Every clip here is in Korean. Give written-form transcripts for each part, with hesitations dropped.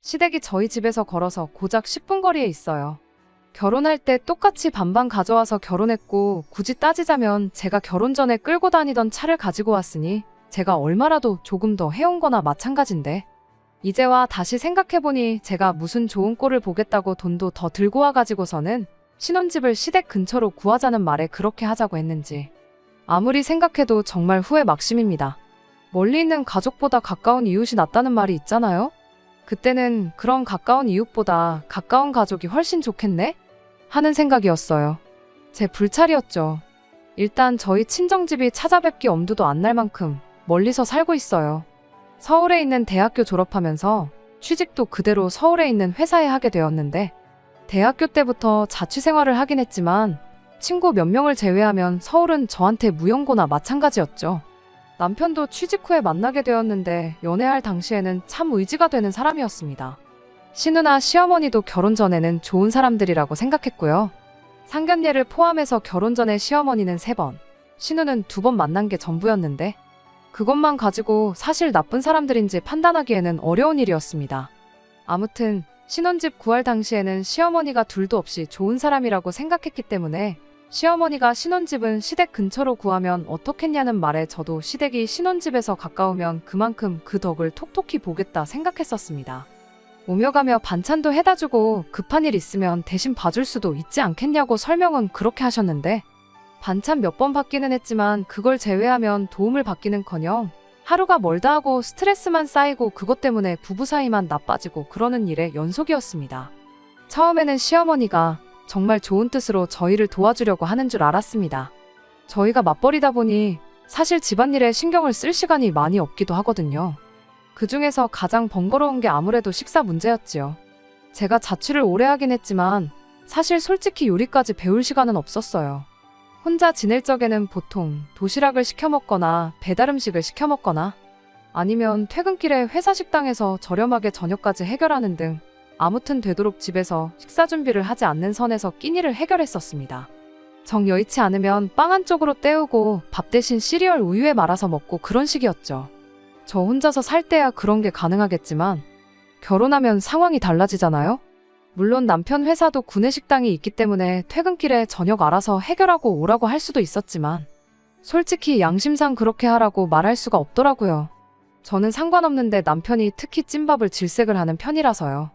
시댁이 저희 집에서 걸어서 고작 10분 거리에 있어요. 결혼할 때 똑같이 반반 가져와서 결혼했고, 굳이 따지자면 제가 결혼 전에 끌고 다니던 차를 가지고 왔으니 제가 얼마라도 조금 더 해온 거나 마찬가지인데, 이제와 다시 생각해보니 제가 무슨 좋은 꼴을 보겠다고 돈도 더 들고 와가지고서는 신혼집을 시댁 근처로 구하자는 말에 그렇게 하자고 했는지 아무리 생각해도 정말 후회 막심입니다. 멀리 있는 가족보다 가까운 이웃이 낫다는 말이 있잖아요? 그때는 그런 가까운 이웃보다 가까운 가족이 훨씬 좋겠네? 하는 생각이었어요. 제 불찰이었죠. 일단 저희 친정집이 찾아뵙기 엄두도 안 날 만큼 멀리서 살고 있어요. 서울에 있는 대학교 졸업하면서 취직도 그대로 서울에 있는 회사에 하게 되었는데, 대학교 때부터 자취생활을 하긴 했지만 친구 몇 명을 제외하면 서울은 저한테 무용고나 마찬가지였죠. 남편도 취직 후에 만나게 되었는데 연애할 당시에는 참 의지가 되는 사람이었습니다. 시누나 시어머니도 결혼 전에는 좋은 사람들이라고 생각했고요. 상견례를 포함해서 결혼 전에 시어머니는 3번, 시누는 2번 만난 게 전부였는데, 그것만 가지고 사실 나쁜 사람들인지 판단하기에는 어려운 일이었습니다. 아무튼 신혼집 구할 당시에는 시어머니가 둘도 없이 좋은 사람이라고 생각했기 때문에 시어머니가 신혼집은 시댁 근처로 구하면 어떻겠냐는 말에 저도 시댁이 신혼집에서 가까우면 그만큼 그 덕을 톡톡히 보겠다 생각했었습니다. 오며 가며 반찬도 해다주고 급한 일 있으면 대신 봐줄 수도 있지 않겠냐고 설명은 그렇게 하셨는데, 반찬 몇 번 받기는 했지만 그걸 제외하면 도움을 받기는커녕 하루가 멀다 하고 스트레스만 쌓이고 그것 때문에 부부 사이만 나빠지고 그러는 일의 연속이었습니다. 처음에는 시어머니가 정말 좋은 뜻으로 저희를 도와주려고 하는 줄 알았습니다. 저희가 맞벌이다 보니 사실 집안일에 신경을 쓸 시간이 많이 없기도 하거든요. 그 중에서 가장 번거로운 게 아무래도 식사 문제였지요. 제가 자취를 오래 하긴 했지만 사실 솔직히 요리까지 배울 시간은 없었어요. 혼자 지낼 적에는 보통 도시락을 시켜 먹거나 배달 음식을 시켜 먹거나 아니면 퇴근길에 회사 식당에서 저렴하게 저녁까지 해결하는 등 아무튼 되도록 집에서 식사 준비를 하지 않는 선에서 끼니를 해결했었습니다. 정 여의치 않으면 빵 한쪽으로 때우고 밥 대신 시리얼 우유에 말아서 먹고 그런 식이었죠. 저 혼자서 살 때야 그런 게 가능하겠지만 결혼하면 상황이 달라지잖아요? 물론 남편 회사도 구내식당이 있기 때문에 퇴근길에 저녁 알아서 해결하고 오라고 할 수도 있었지만 솔직히 양심상 그렇게 하라고 말할 수가 없더라고요. 저는 상관없는데 남편이 특히 찐밥을 질색을 하는 편이라서요.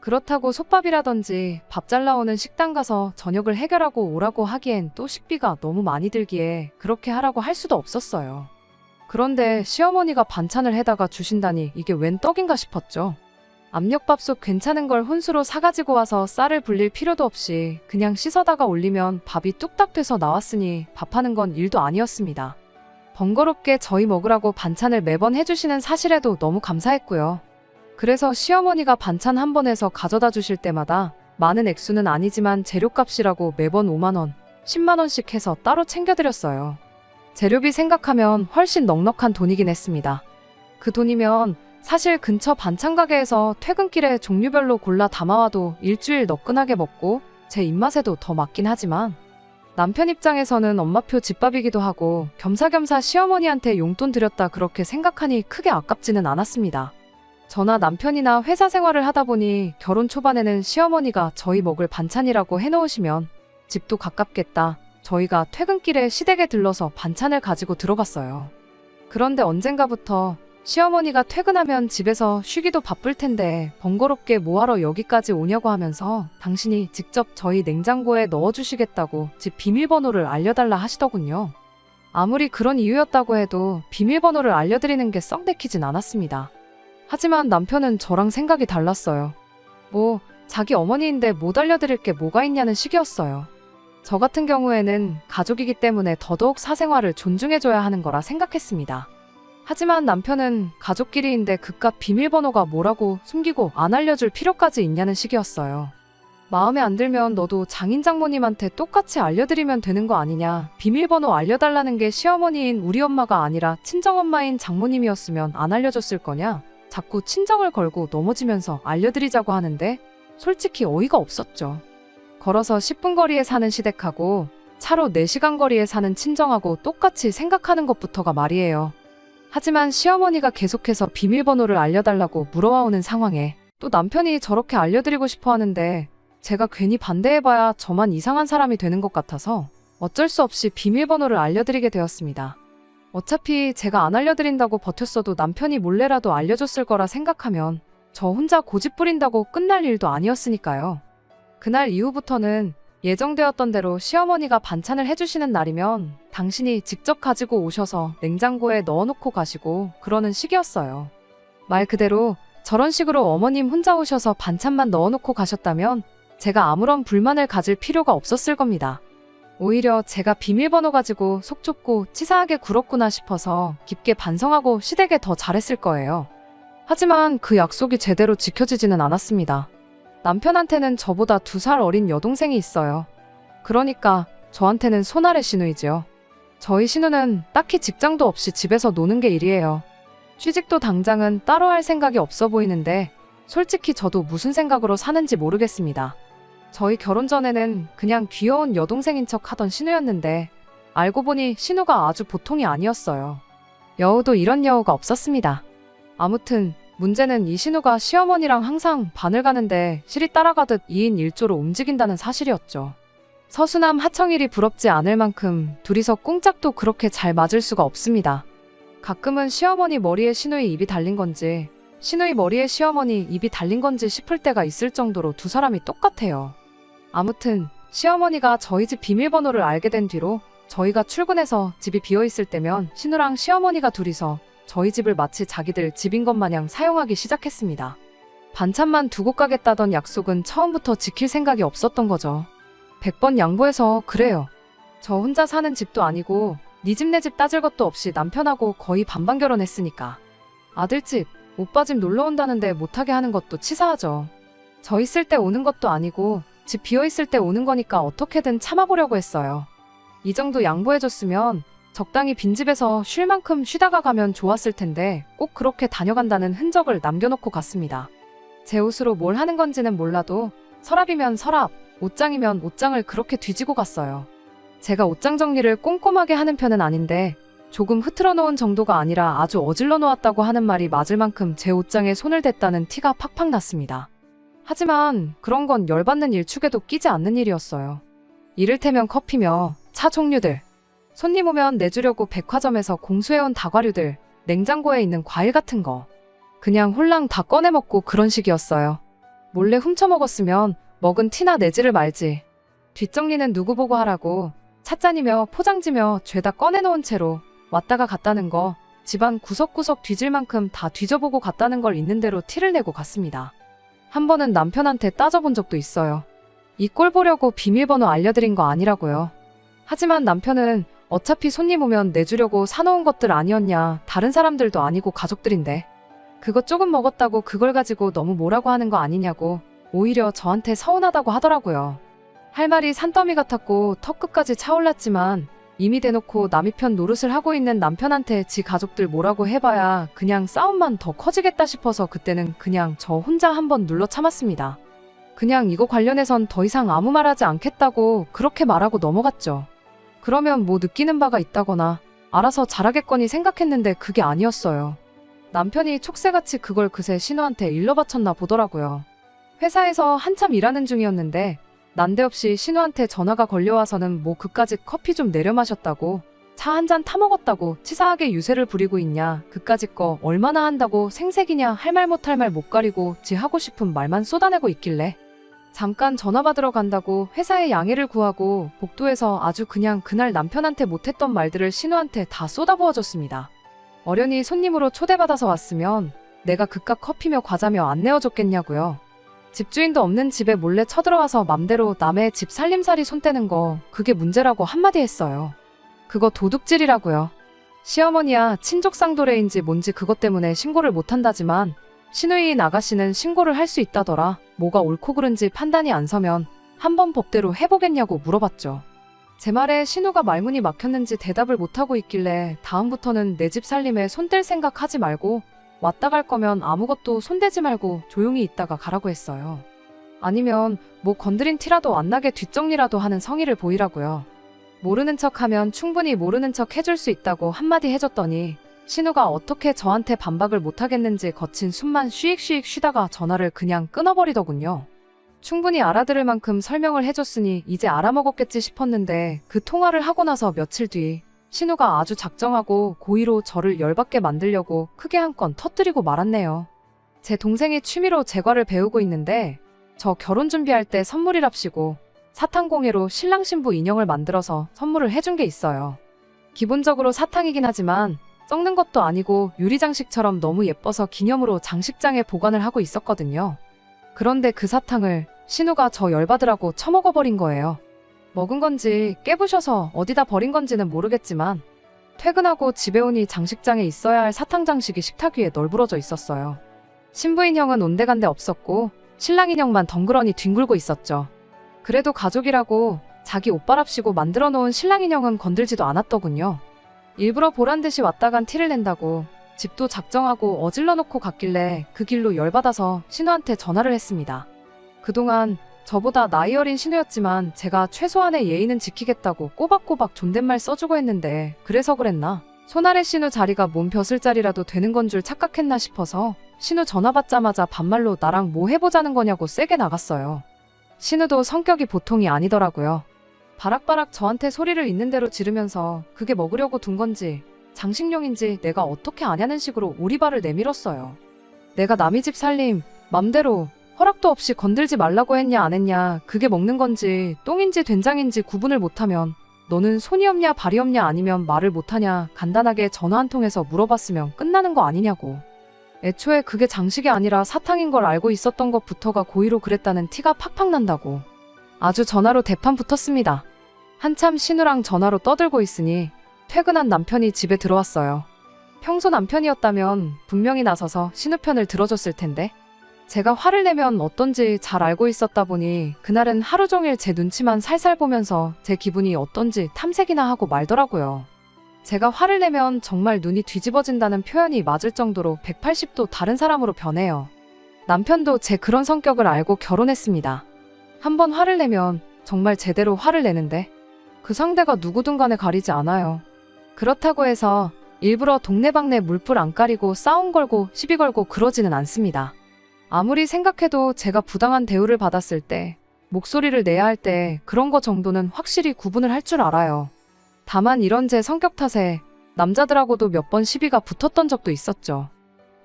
그렇다고 솥밥이라든지 밥 잘 나오는 식당 가서 저녁을 해결하고 오라고 하기엔 또 식비가 너무 많이 들기에 그렇게 하라고 할 수도 없었어요. 그런데 시어머니가 반찬을 해다가 주신다니 이게 웬 떡인가 싶었죠. 압력밥솥 괜찮은 걸 혼수로 사가지고 와서 쌀을 불릴 필요도 없이 그냥 씻어다가 올리면 밥이 뚝딱 돼서 나왔으니 밥하는 건 일도 아니었습니다. 번거롭게 저희 먹으라고 반찬을 매번 해주시는 사실에도 너무 감사했고요. 그래서 시어머니가 반찬 한 번 해서 가져다 주실 때마다 많은 액수는 아니지만 재료값이라고 매번 5만원, 10만원씩 해서 따로 챙겨드렸어요. 재료비 생각하면 훨씬 넉넉한 돈이긴 했습니다. 그 돈이면 사실 근처 반찬 가게에서 퇴근길에 종류별로 골라 담아와도 일주일 너끈하게 먹고 제 입맛에도 더 맞긴 하지만 남편 입장에서는 엄마표 집밥이기도 하고 겸사겸사 시어머니한테 용돈 드렸다 그렇게 생각하니 크게 아깝지는 않았습니다. 저나 남편이나 회사 생활을 하다 보니 결혼 초반에는 시어머니가 저희 먹을 반찬이라고 해놓으시면 집도 가깝겠다. 저희가 퇴근길에 시댁에 들러서 반찬을 가지고 들어갔어요. 그런데 언젠가부터 시어머니가 퇴근하면 집에서 쉬기도 바쁠 텐데 번거롭게 뭐하러 여기까지 오냐고 하면서 당신이 직접 저희 냉장고에 넣어주시겠다고 집 비밀번호를 알려달라 하시더군요. 아무리 그런 이유였다고 해도 비밀번호를 알려드리는 게 썩 내키진 않았습니다. 하지만 남편은 저랑 생각이 달랐어요. 뭐 자기 어머니인데 못 알려드릴 게 뭐가 있냐는 식이었어요. 저 같은 경우에는 가족이기 때문에 더더욱 사생활을 존중해줘야 하는 거라 생각했습니다. 하지만 남편은 가족끼리인데 그깟 비밀번호가 뭐라고 숨기고 안 알려줄 필요까지 있냐는 식이었어요. 마음에 안 들면 너도 장인 장모님한테 똑같이 알려드리면 되는 거 아니냐. 비밀번호 알려달라는 게 시어머니인 우리 엄마가 아니라 친정엄마인 장모님이었으면 안 알려줬을 거냐. 자꾸 친정을 걸고 넘어지면서 알려드리자고 하는데 솔직히 어이가 없었죠. 걸어서 10분 거리에 사는 시댁하고 차로 4시간 거리에 사는 친정하고 똑같이 생각하는 것부터가 말이에요. 하지만 시어머니가 계속해서 비밀번호를 알려달라고 물어와오는 상황에 또 남편이 저렇게 알려드리고 싶어 하는데 제가 괜히 반대해봐야 저만 이상한 사람이 되는 것 같아서 어쩔 수 없이 비밀번호를 알려드리게 되었습니다. 어차피 제가 안 알려드린다고 버텼어도 남편이 몰래라도 알려줬을 거라 생각하면 저 혼자 고집 부린다고 끝날 일도 아니었으니까요. 그날 이후부터는 예정되었던 대로 시어머니가 반찬을 해주시는 날이면 당신이 직접 가지고 오셔서 냉장고에 넣어놓고 가시고 그러는 식이었어요. 말 그대로 저런 식으로 어머님 혼자 오셔서 반찬만 넣어놓고 가셨다면 제가 아무런 불만을 가질 필요가 없었을 겁니다. 오히려 제가 비밀번호 가지고 속 좁고 치사하게 굴었구나 싶어서 깊게 반성하고 시댁에 더 잘했을 거예요. 하지만 그 약속이 제대로 지켜지지는 않았습니다. 남편한테는 저보다 2살 어린 여동생이 있어요. 그러니까 저한테는 손아래 시누이지요. 저희 시누는 딱히 직장도 없이 집에서 노는 게 일이에요. 취직도 당장은 따로 할 생각이 없어 보이는데 솔직히 저도 무슨 생각으로 사는지 모르겠습니다. 저희 결혼 전에는 그냥 귀여운 여동생인 척 하던 시누였는데 알고 보니 시누가 아주 보통이 아니었어요. 여우도 이런 여우가 없었습니다. 아무튼 문제는 이 시누가 시어머니랑 항상 반을 가는데 실이 따라가듯 2인 1조로 움직인다는 사실이었죠. 서수남 하청일이 부럽지 않을 만큼 둘이서 꿍짝도 그렇게 잘 맞을 수가 없습니다. 가끔은 시어머니 머리에 시누이 입이 달린 건지 시누이 머리에 시어머니 입이 달린 건지 싶을 때가 있을 정도로 두 사람이 똑같아요. 아무튼 시어머니가 저희 집 비밀번호를 알게 된 뒤로 저희가 출근해서 집이 비어있을 때면 시누랑 시어머니가 둘이서 저희 집을 마치 자기들 집인 것 마냥 사용하기 시작했습니다. 반찬만 두고 가겠다던 약속은 처음부터 지킬 생각이 없었던 거죠. 100번 양보해서 그래요. 저 혼자 사는 집도 아니고 네 집 내 집 따질 것도 없이 남편하고 거의 반반 결혼했으니까. 아들 집, 오빠 집 놀러 온다는데 못하게 하는 것도 치사하죠. 저 있을 때 오는 것도 아니고 집 비어있을 때 오는 거니까 어떻게든 참아보려고 했어요. 이 정도 양보해줬으면 적당히 빈집에서 쉴 만큼 쉬다가 가면 좋았을 텐데 꼭 그렇게 다녀간다는 흔적을 남겨놓고 갔습니다. 제 옷으로 뭘 하는 건지는 몰라도 서랍이면 서랍, 옷장이면 옷장을 그렇게 뒤지고 갔어요. 제가 옷장 정리를 꼼꼼하게 하는 편은 아닌데 조금 흐트러 놓은 정도가 아니라 아주 어질러 놓았다고 하는 말이 맞을 만큼 제 옷장에 손을 댔다는 티가 팍팍 났습니다. 하지만 그런 건 열받는 일축에도 끼지 않는 일이었어요. 이를테면 커피며 차 종류들, 손님 오면 내주려고 백화점에서 공수해온 다과류들, 냉장고에 있는 과일 같은 거 그냥 홀랑 다 꺼내 먹고 그런 식이었어요. 몰래 훔쳐 먹었으면 먹은 티나 내지를 말지. 뒷정리는 누구 보고 하라고 찻잔이며 포장지며 죄다 꺼내놓은 채로 왔다가 갔다는 거 집안 구석구석 뒤질 만큼 다 뒤져보고 갔다는 걸 있는 대로 티를 내고 갔습니다. 한 번은 남편한테 따져본 적도 있어요. 이 꼴 보려고 비밀번호 알려드린 거 아니라고요. 하지만 남편은 어차피 손님 오면 내주려고 사놓은 것들 아니었냐, 다른 사람들도 아니고 가족들인데 그거 조금 먹었다고 그걸 가지고 너무 뭐라고 하는 거 아니냐고 오히려 저한테 서운하다고 하더라고요. 할 말이 산더미 같았고 턱끝까지 차올랐지만 이미 대놓고 남이 편 노릇을 하고 있는 남편한테 지 가족들 뭐라고 해봐야 그냥 싸움만 더 커지겠다 싶어서 그때는 그냥 저 혼자 한번 눌러 참았습니다. 그냥 이거 관련해선 더 이상 아무 말하지 않겠다고 그렇게 말하고 넘어갔죠. 그러면 뭐 느끼는 바가 있다거나 알아서 잘하겠거니 생각했는데 그게 아니었어요. 남편이 촉새같이 그걸 그새 신우한테 일러바쳤나 보더라고요. 회사에서 한참 일하는 중이었는데 난데없이 신우한테 전화가 걸려와서는 뭐 그까짓 커피 좀 내려 마셨다고 차 한 잔 타먹었다고 치사하게 유세를 부리고 있냐, 그까짓 거 얼마나 한다고 생색이냐 할 말 못할 말 못 가리고 지 하고 싶은 말만 쏟아내고 있길래 잠깐 전화 받으러 간다고 회사에 양해를 구하고 복도에서 아주 그냥 그날 남편한테 못했던 말들을 신우한테 다 쏟아부어줬습니다. 어련히 손님으로 초대받아서 왔으면 내가 그깟 커피며 과자며 안 내어줬겠냐고요. 집주인도 없는 집에 몰래 쳐들어와서 맘대로 남의 집 살림살이 손대는 거 그게 문제라고 한마디 했어요. 그거 도둑질이라고요. 시어머니야 친족상도례인지 뭔지 그것 때문에 신고를 못한다지만 시누이인 아가씨는 신고를 할 수 있다더라. 뭐가 옳고 그른지 판단이 안 서면 한번 법대로 해보겠냐고 물어봤죠. 제 말에 신우가 말문이 막혔는지 대답을 못하고 있길래 다음부터는 내 집 살림에 손댈 생각 하지 말고 왔다 갈 거면 아무것도 손대지 말고 조용히 있다가 가라고 했어요. 아니면 뭐 건드린 티라도 안 나게 뒷정리라도 하는 성의를 보이라고요. 모르는 척하면 충분히 모르는 척 해줄 수 있다고 한마디 해줬더니 신우가 어떻게 저한테 반박을 못하겠는지 거친 숨만 쉬익쉬익 쉬다가 전화를 그냥 끊어버리더군요. 충분히 알아들을 만큼 설명을 해줬으니 이제 알아먹었겠지 싶었는데 그 통화를 하고 나서 며칠 뒤 신우가 아주 작정하고 고의로 저를 열받게 만들려고 크게 한 건 터뜨리고 말았네요. 제 동생이 취미로 제과를 배우고 있는데 저 결혼 준비할 때 선물이랍시고 사탕공예로 신랑 신부 인형을 만들어서 선물을 해준 게 있어요. 기본적으로 사탕이긴 하지만 썩는 것도 아니고 유리장식처럼 너무 예뻐서 기념으로 장식장에 보관을 하고 있었거든요. 그런데 그 사탕을 신우가 저 열받으라고 처먹어버린 거예요. 먹은 건지 깨부셔서 어디다 버린 건지는 모르겠지만 퇴근하고 집에 오니 장식장에 있어야 할 사탕 장식이 식탁 위에 널브러져 있었어요. 신부 인형은 온데간데 없었고 신랑 인형만 덩그러니 뒹굴고 있었죠. 그래도 가족이라고 자기 옷바랍시고 만들어 놓은 신랑 인형은 건들지도 않았더군요. 일부러 보란듯이 왔다 간 티를 낸다고 집도 작정하고 어질러 놓고 갔길래 그 길로 열받아서 신우한테 전화를 했습니다. 그동안 저보다 나이 어린 신우였지만 제가 최소한의 예의는 지키겠다고 꼬박꼬박 존댓말 써주고 했는데 그래서 그랬나? 손아래 신우 자리가 몸 벼슬자리라도 되는 건 줄 착각했나 싶어서 신우 전화 받자마자 반말로 나랑 뭐 해보자는 거냐고 세게 나갔어요. 신우도 성격이 보통이 아니더라고요. 바락바락 저한테 소리를 있는 대로 지르면서 그게 먹으려고 둔 건지 장식용인지 내가 어떻게 아냐는 식으로 오리발을 내밀었어요. 내가 남의 집 살림 맘대로 허락도 없이 건들지 말라고 했냐 안 했냐 그게 먹는 건지 똥인지 된장인지 구분을 못하면 너는 손이 없냐 발이 없냐 아니면 말을 못하냐 간단하게 전화 한 통해서 물어봤으면 끝나는 거 아니냐고. 애초에 그게 장식이 아니라 사탕인 걸 알고 있었던 것부터가 고의로 그랬다는 티가 팍팍 난다고. 아주 전화로 대판 붙었습니다. 한참 신우랑 전화로 떠들고 있으니 퇴근한 남편이 집에 들어왔어요. 평소 남편이었다면 분명히 나서서 신우 편을 들어줬을 텐데 제가 화를 내면 어떤지 잘 알고 있었다 보니 그날은 하루 종일 제 눈치만 살살 보면서 제 기분이 어떤지 탐색이나 하고 말더라고요. 제가 화를 내면 정말 눈이 뒤집어진다는 표현이 맞을 정도로 180도 다른 사람으로 변해요. 남편도 제 그런 성격을 알고 결혼했습니다. 한번 화를 내면 정말 제대로 화를 내는데 그 상대가 누구든 간에 가리지 않아요. 그렇다고 해서 일부러 동네방네 물불 안 가리고 싸움 걸고 시비 걸고 그러지는 않습니다. 아무리 생각해도 제가 부당한 대우를 받았을 때, 목소리를 내야 할 때 그런 거 정도는 확실히 구분을 할 줄 알아요. 다만 이런 제 성격 탓에 남자들하고도 몇 번 시비가 붙었던 적도 있었죠.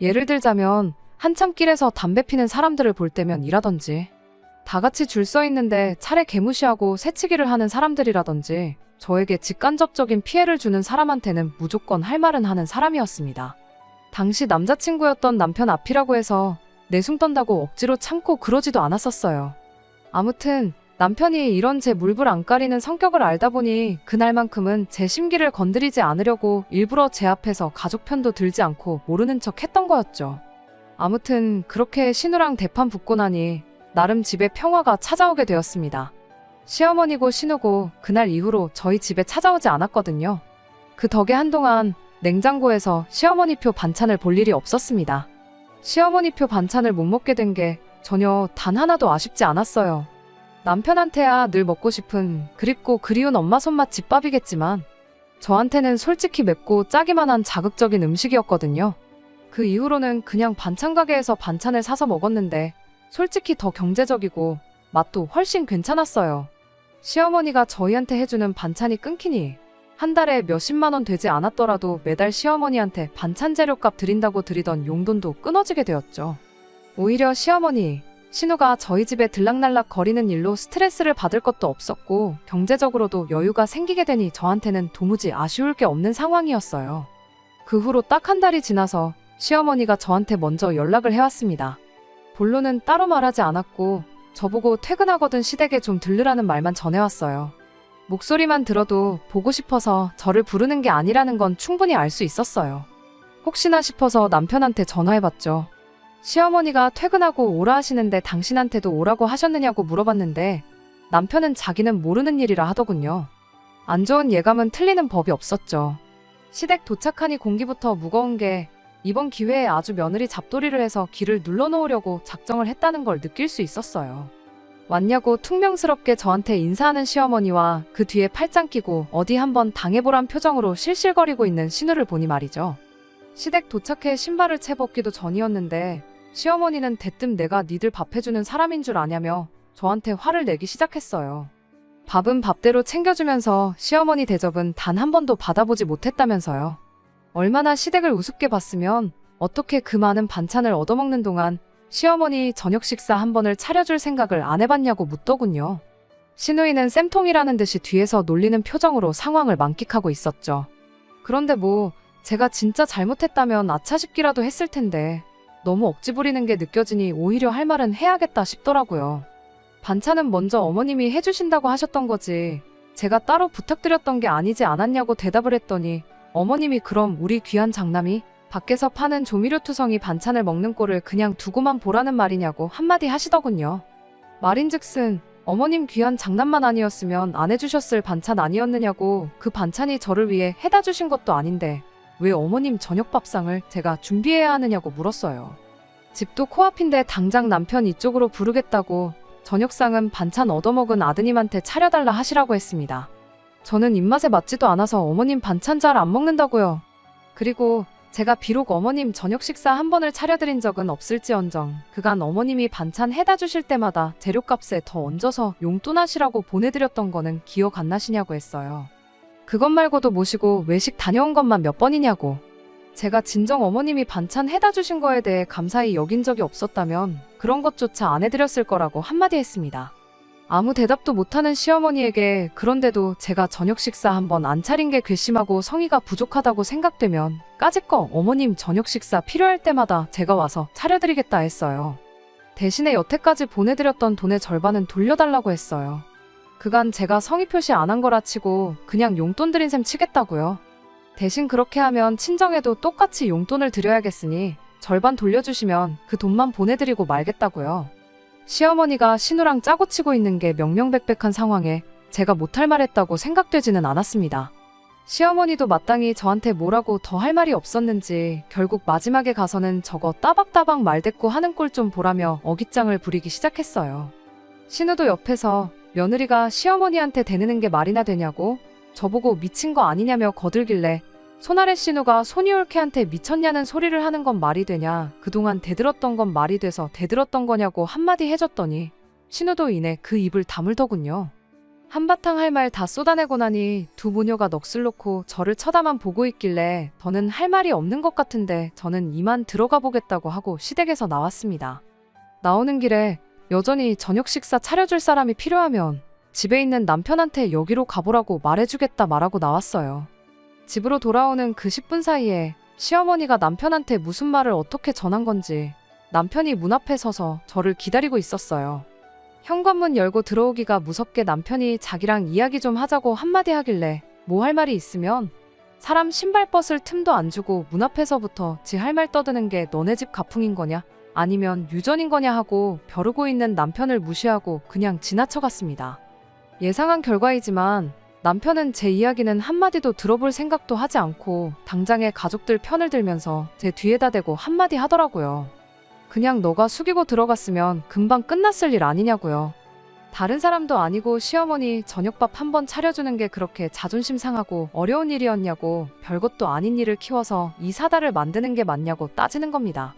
예를 들자면 한참 길에서 담배 피는 사람들을 볼 때면 이라든지 다 같이 줄 서 있는데 차례 개무시하고 새치기를 하는 사람들이라든지 저에게 직간접적인 피해를 주는 사람한테는 무조건 할 말은 하는 사람이었습니다. 당시 남자친구였던 남편 앞이라고 해서 내숭 떤다고 억지로 참고 그러지도 않았었어요. 아무튼 남편이 이런 제 물불 안 가리는 성격을 알다 보니 그날만큼은 제 심기를 건드리지 않으려고 일부러 제 앞에서 가족 편도 들지 않고 모르는 척 했던 거였죠. 아무튼 그렇게 신우랑 대판 붙고 나니 나름 집에 평화가 찾아오게 되었습니다. 시어머니고 신우고 그날 이후로 저희 집에 찾아오지 않았거든요. 그 덕에 한동안 냉장고에서 시어머니표 반찬을 볼 일이 없었습니다. 시어머니표 반찬을 못 먹게 된 게 전혀 단 하나도 아쉽지 않았어요. 남편한테야 늘 먹고 싶은 그립고 그리운 엄마 손맛 집밥이겠지만 저한테는 솔직히 맵고 짜기만 한 자극적인 음식이었거든요. 그 이후로는 그냥 반찬 가게에서 반찬을 사서 먹었는데 솔직히 더 경제적이고 맛도 훨씬 괜찮았어요. 시어머니가 저희한테 해주는 반찬이 끊기니 한 달에 몇십만 원 되지 않았더라도 매달 시어머니한테 반찬 재료값 드린다고 드리던 용돈도 끊어지게 되었죠. 오히려 시어머니, 신우가 저희 집에 들락날락 거리는 일로 스트레스를 받을 것도 없었고 경제적으로도 여유가 생기게 되니 저한테는 도무지 아쉬울 게 없는 상황이었어요. 그 후로 딱 한 달이 지나서 시어머니가 저한테 먼저 연락을 해왔습니다. 본론은 따로 말하지 않았고 저보고 퇴근하거든 시댁에 좀 들르라는 말만 전해왔어요. 목소리만 들어도 보고 싶어서 저를 부르는 게 아니라는 건 충분히 알 수 있었어요. 혹시나 싶어서 남편한테 전화해봤죠. 시어머니가 퇴근하고 오라 하시는데 당신한테도 오라고 하셨느냐고 물어봤는데 남편은 자기는 모르는 일이라 하더군요. 안 좋은 예감은 틀리는 법이 없었죠. 시댁 도착하니 공기부터 무거운 게 이번 기회에 아주 며느리 잡돌이를 해서 길을 눌러놓으려고 작정을 했다는 걸 느낄 수 있었어요. 왔냐고 퉁명스럽게 저한테 인사하는 시어머니와 그 뒤에 팔짱 끼고 어디 한번 당해보란 표정으로 실실거리고 있는 신우를 보니 말이죠. 시댁 도착해 신발을 채 벗기도 전이었는데 시어머니는 대뜸 내가 니들 밥 해주는 사람인 줄 아냐며 저한테 화를 내기 시작했어요. 밥은 밥대로 챙겨주면서 시어머니 대접은 단 한 번도 받아보지 못했다면서요. 얼마나 시댁을 우습게 봤으면 어떻게 그 많은 반찬을 얻어먹는 동안 시어머니 저녁 식사 한 번을 차려줄 생각을 안 해봤냐고 묻더군요. 시누이는 쌤통이라는 듯이 뒤에서 놀리는 표정으로 상황을 만끽하고 있었죠. 그런데 뭐 제가 진짜 잘못했다면 아차 싶기라도 했을 텐데 너무 억지 부리는 게 느껴지니 오히려 할 말은 해야겠다 싶더라고요. 반찬은 먼저 어머님이 해주신다고 하셨던 거지 제가 따로 부탁드렸던 게 아니지 않았냐고 대답을 했더니 어머님이 그럼 우리 귀한 장남이 밖에서 파는 조미료 투성이 반찬을 먹는 꼴을 그냥 두고만 보라는 말이냐고 한마디 하시더군요. 말인즉슨 어머님 귀한 장남만 아니었으면 안 해주셨을 반찬 아니었느냐고 그 반찬이 저를 위해 해다 주신 것도 아닌데 왜 어머님 저녁 밥상을 제가 준비해야 하느냐고 물었어요. 집도 코앞인데 당장 남편 이쪽으로 부르겠다고 저녁상은 반찬 얻어먹은 아드님한테 차려달라 하시라고 했습니다. 저는 입맛에 맞지도 않아서 어머님 반찬 잘 안 먹는다고요. 그리고 제가 비록 어머님 저녁 식사 한 번을 차려드린 적은 없을지언정 그간 어머님이 반찬 해다 주실 때마다 재료값에 더 얹어서 용돈하시라고 보내드렸던 거는 기억 안 나시냐고 했어요. 그것 말고도 모시고 외식 다녀온 것만 몇 번이냐고. 제가 진정 어머님이 반찬 해다 주신 거에 대해 감사히 여긴 적이 없었다면 그런 것조차 안 해드렸을 거라고 한마디 했습니다. 아무 대답도 못하는 시어머니에게 그런데도 제가 저녁 식사 한 번 안 차린 게 괘씸하고 성의가 부족하다고 생각되면 까짓거 어머님 저녁 식사 필요할 때마다 제가 와서 차려드리겠다 했어요. 대신에 여태까지 보내드렸던 돈의 절반은 돌려달라고 했어요. 그간 제가 성의 표시 안 한 거라 치고 그냥 용돈 드린 셈 치겠다고요. 대신 그렇게 하면 친정에도 똑같이 용돈을 드려야겠으니 절반 돌려주시면 그 돈만 보내드리고 말겠다고요. 시어머니가 신우랑 짜고 치고 있는 게 명명백백한 상황에 제가 못할 말 했다고 생각되지는 않았습니다. 시어머니도 마땅히 저한테 뭐라고 더 할 말이 없었는지 결국 마지막에 가서는 저거 따박따박 말대꾸 하는 꼴 좀 보라며 어깃장을 부리기 시작했어요. 신우도 옆에서 며느리가 시어머니한테 대느는 게 말이나 되냐고 저보고 미친 거 아니냐며 거들길래 손아래 신우가 손이올케한테 미쳤냐는 소리를 하는 건 말이 되냐 그동안 대들었던 건 말이 돼서 대들었던 거냐고 한마디 해줬더니 신우도 이내 그 입을 다물더군요. 한바탕 할 말 다 쏟아내고 나니 두 모녀가 넋을 놓고 저를 쳐다만 보고 있길래 더는 할 말이 없는 것 같은데 저는 이만 들어가 보겠다고 하고 시댁에서 나왔습니다. 나오는 길에 여전히 저녁 식사 차려줄 사람이 필요하면 집에 있는 남편한테 여기로 가보라고 말해주겠다 말하고 나왔어요. 집으로 돌아오는 그 10분 사이에 시어머니가 남편한테 무슨 말을 어떻게 전한 건지 남편이 문 앞에 서서 저를 기다리고 있었어요. 현관문 열고 들어오기가 무섭게 남편이 자기랑 이야기 좀 하자고 한마디 하길래 뭐 할 말이 있으면 사람 신발 벗을 틈도 안 주고 문 앞에서부터 지 할 말 떠드는 게 너네 집 가풍인 거냐 아니면 유전인 거냐 하고 벼르고 있는 남편을 무시하고 그냥 지나쳐갔습니다. 예상한 결과이지만 남편은 제 이야기는 한마디도 들어볼 생각도 하지 않고 당장에 가족들 편을 들면서 제 뒤에다 대고 한마디 하더라고요. 그냥 너가 숙이고 들어갔으면 금방 끝났을 일 아니냐고요. 다른 사람도 아니고 시어머니 저녁밥 한 번 차려주는 게 그렇게 자존심 상하고 어려운 일이었냐고 별것도 아닌 일을 키워서 이 사달을 만드는 게 맞냐고 따지는 겁니다.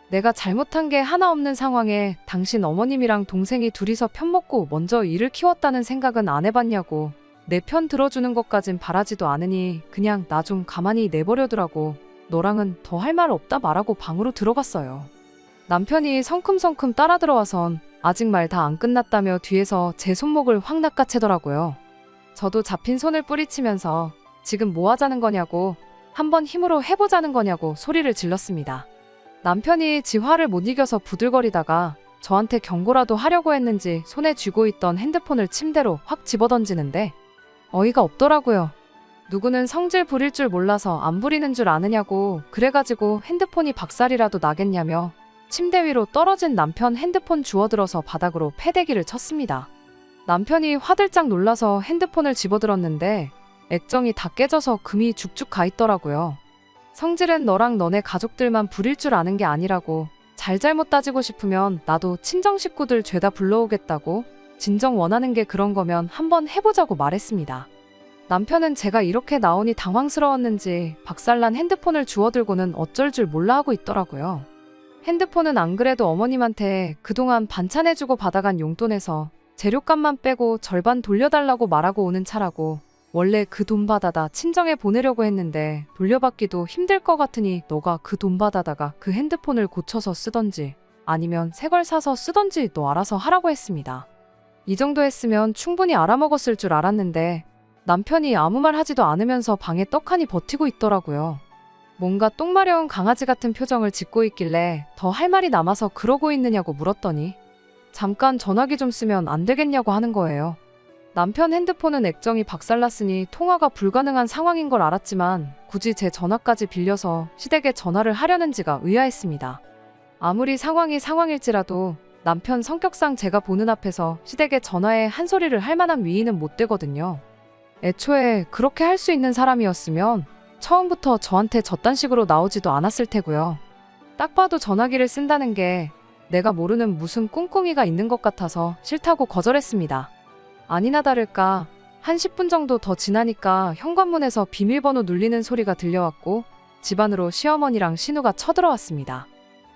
내가 잘못한 게 하나 없는 상황에 당신 어머님이랑 동생이 둘이서 편먹고 먼저 일을 키웠다는 생각은 안 해봤냐고 내 편 들어주는 것까진 바라지도 않으니 그냥 나 좀 가만히 내버려두라고 너랑은 더 할 말 없다 말하고 방으로 들어갔어요. 남편이 성큼성큼 따라 들어와선 아직 말 다 안 끝났다며 뒤에서 제 손목을 확 낚아채더라고요. 저도 잡힌 손을 뿌리치면서 지금 뭐 하자는 거냐고 한번 힘으로 해보자는 거냐고 소리를 질렀습니다. 남편이 지 화를 못 이겨서 부들거리다가 저한테 경고라도 하려고 했는지 손에 쥐고 있던 핸드폰을 침대로 확 집어던지는데 어이가 없더라고요. 누구는 성질 부릴 줄 몰라서 안 부리는 줄 아느냐고 그래가지고 핸드폰이 박살이라도 나겠냐며 침대 위로 떨어진 남편 핸드폰 주워들어서 바닥으로 패대기를 쳤습니다. 남편이 화들짝 놀라서 핸드폰을 집어들었는데 액정이 다 깨져서 금이 죽죽 가 있더라고요. 성질은 너랑 너네 가족들만 부릴 줄 아는 게 아니라고 잘잘못 따지고 싶으면 나도 친정 식구들 죄다 불러오겠다고 진정 원하는 게 그런 거면 한번 해보자고 말했습니다. 남편은 제가 이렇게 나오니 당황스러웠는지 박살난 핸드폰을 주워들고는 어쩔 줄 몰라 하고 있더라고요. 핸드폰은 안 그래도 어머님한테 그동안 반찬해주고 받아간 용돈에서 재료값만 빼고 절반 돌려달라고 말하고 오는 차라고, 원래 그 돈 받아다 친정에 보내려고 했는데 돌려받기도 힘들 것 같으니 너가 그 돈 받아다가 그 핸드폰을 고쳐서 쓰던지 아니면 새 걸 사서 쓰던지 너 알아서 하라고 했습니다. 이 정도 했으면 충분히 알아먹었을 줄 알았는데 남편이 아무 말 하지도 않으면서 방에 떡하니 버티고 있더라고요. 뭔가 똥마려운 강아지 같은 표정을 짓고 있길래 더 할 말이 남아서 그러고 있느냐고 물었더니 잠깐 전화기 좀 쓰면 안 되겠냐고 하는 거예요. 남편 핸드폰은 액정이 박살났으니 통화가 불가능한 상황인 걸 알았지만 굳이 제 전화까지 빌려서 시댁에 전화를 하려는지가 의아했습니다. 아무리 상황이 상황일지라도 남편 성격상 제가 보는 앞에서 시댁에 전화해 한 소리를 할 만한 위인은 못 되거든요. 애초에 그렇게 할 수 있는 사람이었으면 처음부터 저한테 저딴 식으로 나오지도 않았을 테고요. 딱 봐도 전화기를 쓴다는 게 내가 모르는 무슨 꿍꿍이가 있는 것 같아서 싫다고 거절했습니다. 아니나 다를까 한 10분 정도 더 지나니까 현관문에서 비밀번호 눌리는 소리가 들려왔고 집 안으로 시어머니랑 신우가 쳐들어왔습니다.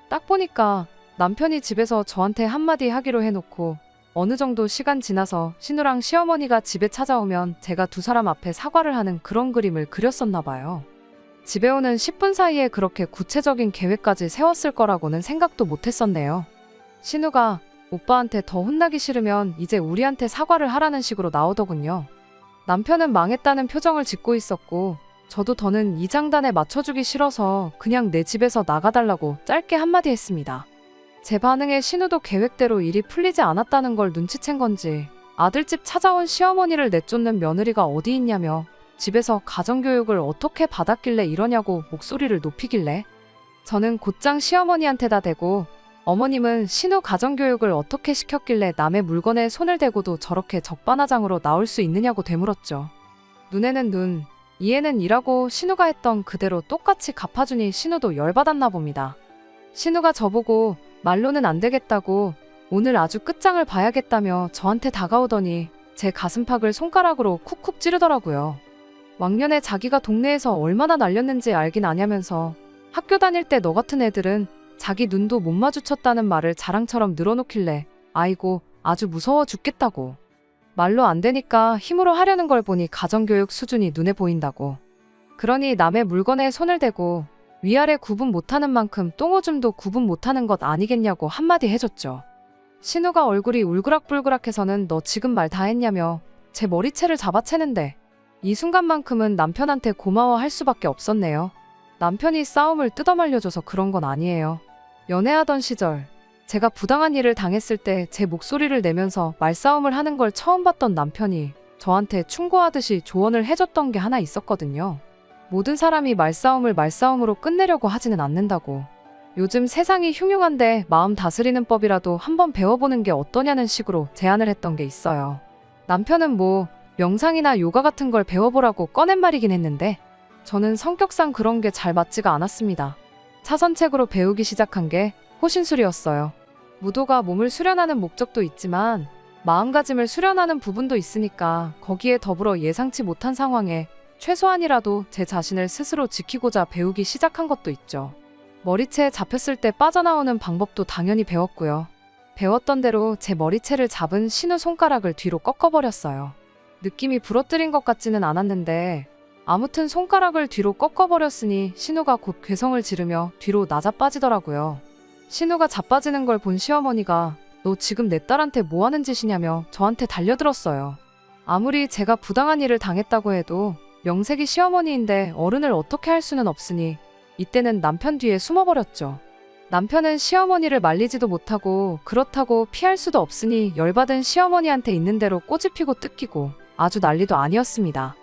딱 보니까 남편이 집에서 저한테 한마디 하기로 해놓고 어느 정도 시간 지나서 신우랑 시어머니가 집에 찾아오면 제가 두 사람 앞에 사과를 하는 그런 그림을 그렸었나 봐요. 집에 오는 10분 사이에 그렇게 구체적인 계획까지 세웠을 거라고는 생각도 못했었네요. 신우가 오빠한테 더 혼나기 싫으면 이제 우리한테 사과를 하라는 식으로 나오더군요. 남편은 망했다는 표정을 짓고 있었고 저도 더는 이 장단에 맞춰주기 싫어서 그냥 내 집에서 나가달라고 짧게 한마디 했습니다. 제 반응에 신우도 계획대로 일이 풀리지 않았다는 걸 눈치챈 건지 아들집 찾아온 시어머니를 내쫓는 며느리가 어디 있냐며 집에서 가정교육을 어떻게 받았길래 이러냐고 목소리를 높이길래 저는 곧장 시어머니한테다 대고 어머님은 신우 가정교육을 어떻게 시켰길래 남의 물건에 손을 대고도 저렇게 적반하장으로 나올 수 있느냐고 되물었죠. 눈에는 눈, 이에는 이라고 신우가 했던 그대로 똑같이 갚아주니 신우도 열받았나 봅니다. 신우가 저보고 말로는 안 되겠다고 오늘 아주 끝장을 봐야겠다며 저한테 다가오더니 제 가슴팍을 손가락으로 쿡쿡 찌르더라고요. 왕년에 자기가 동네에서 얼마나 날렸는지 알긴 아냐면서 학교 다닐 때 너 같은 애들은 자기 눈도 못 마주쳤다는 말을 자랑처럼 늘어놓길래 아이고 아주 무서워 죽겠다고. 말로 안 되니까 힘으로 하려는 걸 보니 가정교육 수준이 눈에 보인다고. 그러니 남의 물건에 손을 대고 위아래 구분 못하는 만큼 똥오줌도 구분 못하는 것 아니겠냐고 한마디 해줬죠. 신우가 얼굴이 울그락불그락해서는 너 지금 말 다 했냐며 제 머리채를 잡아채는데 이 순간만큼은 남편한테 고마워할 수밖에 없었네요. 남편이 싸움을 뜯어말려줘서 그런 건 아니에요. 연애하던 시절 제가 부당한 일을 당했을 때 제 목소리를 내면서 말싸움을 하는 걸 처음 봤던 남편이 저한테 충고하듯이 조언을 해줬던 게 하나 있었거든요. 모든 사람이 말싸움을 말싸움으로 끝내려고 하지는 않는다고. 요즘 세상이 흉흉한데 마음 다스리는 법이라도 한번 배워보는 게 어떠냐는 식으로 제안을 했던 게 있어요. 남편은 뭐 명상이나 요가 같은 걸 배워보라고 꺼낸 말이긴 했는데 저는 성격상 그런 게 잘 맞지가 않았습니다. 차선책으로 배우기 시작한 게 호신술이었어요. 무도가 몸을 수련하는 목적도 있지만 마음가짐을 수련하는 부분도 있으니까 거기에 더불어 예상치 못한 상황에 최소한이라도 제 자신을 스스로 지키고자 배우기 시작한 것도 있죠. 머리채에 잡혔을 때 빠져나오는 방법도 당연히 배웠고요. 배웠던 대로 제 머리채를 잡은 신우 손가락을 뒤로 꺾어버렸어요. 느낌이 부러뜨린 것 같지는 않았는데 아무튼 손가락을 뒤로 꺾어버렸으니 신우가 곧 괴성을 지르며 뒤로 나자빠지더라고요. 신우가 자빠지는 걸 본 시어머니가 너 지금 내 딸한테 뭐 하는 짓이냐며 저한테 달려들었어요. 아무리 제가 부당한 일을 당했다고 해도 명색이 시어머니인데 어른을 어떻게 할 수는 없으니 이때는 남편 뒤에 숨어버렸죠. 남편은 시어머니를 말리지도 못하고 그렇다고 피할 수도 없으니 열받은 시어머니한테 있는 대로 꼬집히고 뜯기고 아주 난리도 아니었습니다.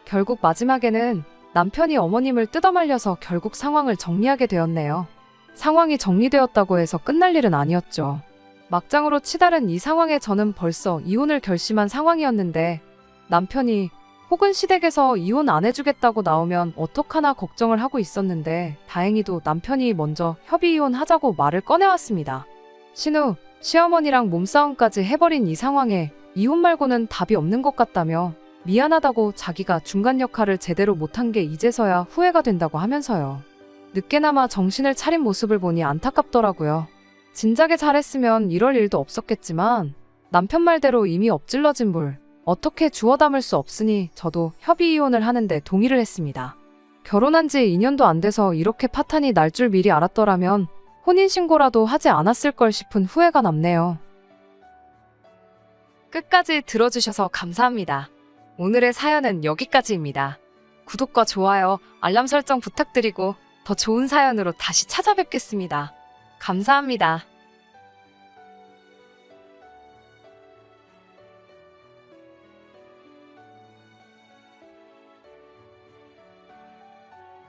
결국 마지막에는 남편이 어머님을 뜯어말려서 결국 상황을 정리하게 되었네요. 상황이 정리되었다고 해서 끝날 일은 아니었죠. 막장으로 치달은 이 상황에 저는 벌써 이혼을 결심한 상황이었는데 남편이 혹은 시댁에서 이혼 안 해주겠다고 나오면 어떡하나 걱정을 하고 있었는데 다행히도 남편이 먼저 협의 이혼하자고 말을 꺼내왔습니다. 신우, 시어머니랑 몸싸움까지 해버린 이 상황에 이혼 말고는 답이 없는 것 같다며 미안하다고 자기가 중간 역할을 제대로 못한 게 이제서야 후회가 된다고 하면서요. 늦게나마 정신을 차린 모습을 보니 안타깝더라고요. 진작에 잘했으면 이럴 일도 없었겠지만 남편 말대로 이미 엎질러진 물 어떻게 주워 담을 수 없으니 저도 협의 이혼을 하는데 동의를 했습니다. 결혼한 지 2년도 안 돼서 이렇게 파탄이 날 줄 미리 알았더라면 혼인신고라도 하지 않았을 걸 싶은 후회가 남네요. 끝까지 들어주셔서 감사합니다. 오늘의 사연은 여기까지입니다. 구독과 좋아요, 알람 설정 부탁드리고 더 좋은 사연으로 다시 찾아뵙겠습니다. 감사합니다.